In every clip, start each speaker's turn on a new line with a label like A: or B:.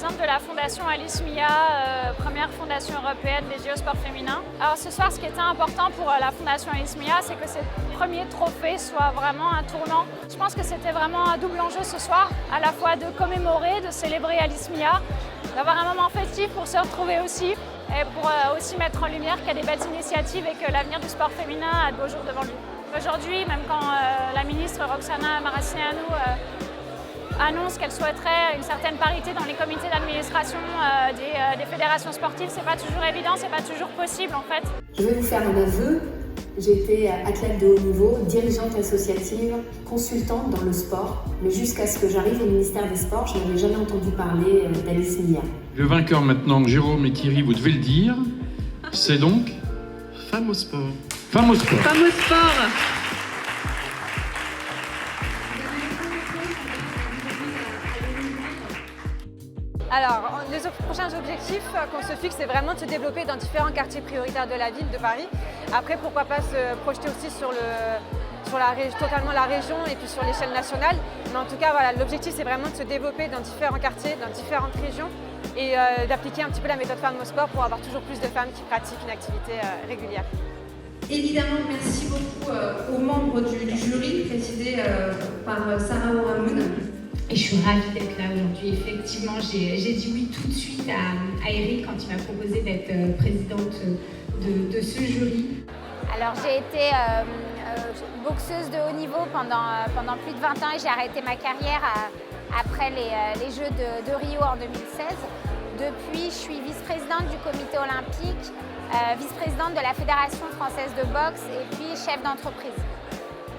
A: présidente de la fondation Alice Mia, première fondation européenne dédiée au sport féminin. Alors ce soir, ce qui était important pour la fondation Alice Mia, c'est que ce premier trophée soit vraiment un tournant. Je pense que c'était vraiment un double enjeu ce soir, à la fois de commémorer, de célébrer Alice Mia, d'avoir un moment festif pour se retrouver aussi, et pour aussi mettre en lumière qu'il y a des belles initiatives et que l'avenir du sport féminin a de beaux jours devant lui. Aujourd'hui, même quand la ministre Roxana Maracineanu annonce qu'elle souhaiterait une certaine parité dans les comités d'administration des fédérations sportives, c'est pas toujours évident, c'est pas toujours possible en fait.
B: Je vais vous faire un aveu. J'étais athlète de haut niveau, dirigeante associative, consultante dans le sport, mais jusqu'à ce que j'arrive au ministère des Sports, je n'avais jamais entendu parler d'Alice Mia.
C: Le vainqueur maintenant, Jérôme et Kiri, vous devez le dire, c'est donc Femme au sport. Femme au sport.
D: Femme au sport.
E: Alors, les prochains objectifs qu'on se fixe, c'est vraiment de se développer dans différents quartiers prioritaires de la ville de Paris. Après, pourquoi pas se projeter aussi sur totalement la région et puis sur l'échelle nationale. Mais en tout cas, voilà, l'objectif, c'est vraiment de se développer dans différents quartiers, dans différentes régions et d'appliquer un petit peu la méthode Femme au sport pour avoir toujours plus de femmes qui pratiquent une activité régulière.
F: Évidemment, merci beaucoup aux membres du jury présidé par Sarah Ouramoun.
G: Et je suis ravie d'être là aujourd'hui. Effectivement, j'ai dit oui tout de suite à Eric quand il m'a proposé d'être présidente de ce jury.
H: Alors j'ai été boxeuse de haut niveau pendant plus de 20 ans et j'ai arrêté ma carrière après les Jeux de Rio en 2016. Depuis, je suis vice-présidente du comité olympique, vice-présidente de la Fédération française de boxe et puis chef d'entreprise.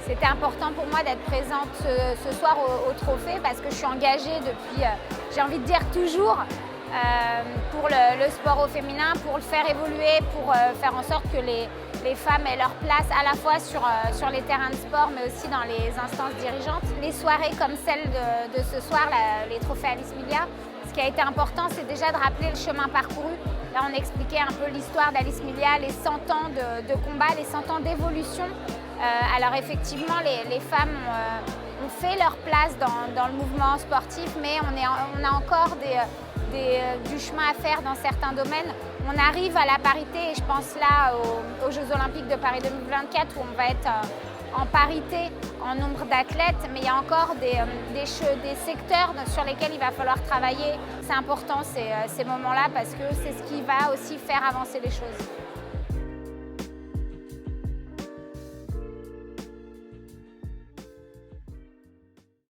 H: C'était important pour moi d'être présente ce soir au trophée parce que je suis engagée depuis, j'ai envie de dire toujours, pour le sport au féminin, pour le faire évoluer, pour faire en sorte que les femmes aient leur place à la fois sur les terrains de sport mais aussi dans les instances dirigeantes. Les soirées comme celle de ce soir, les trophées Alice Mia, ce qui a été important, c'est déjà de rappeler le chemin parcouru. Là, on expliquait un peu l'histoire d'Alice Mia, les 100 ans de combat, les 100 ans d'évolution. Alors effectivement, les femmes ont fait leur place dans le mouvement sportif, mais on a encore du chemin à faire dans certains domaines. On arrive à la parité, et je pense là aux Jeux Olympiques de Paris 2024 où on va être en parité en nombre d'athlètes, mais il y a encore des secteurs sur lesquels il va falloir travailler. C'est important ces moments-là parce que c'est ce qui va aussi faire avancer les choses.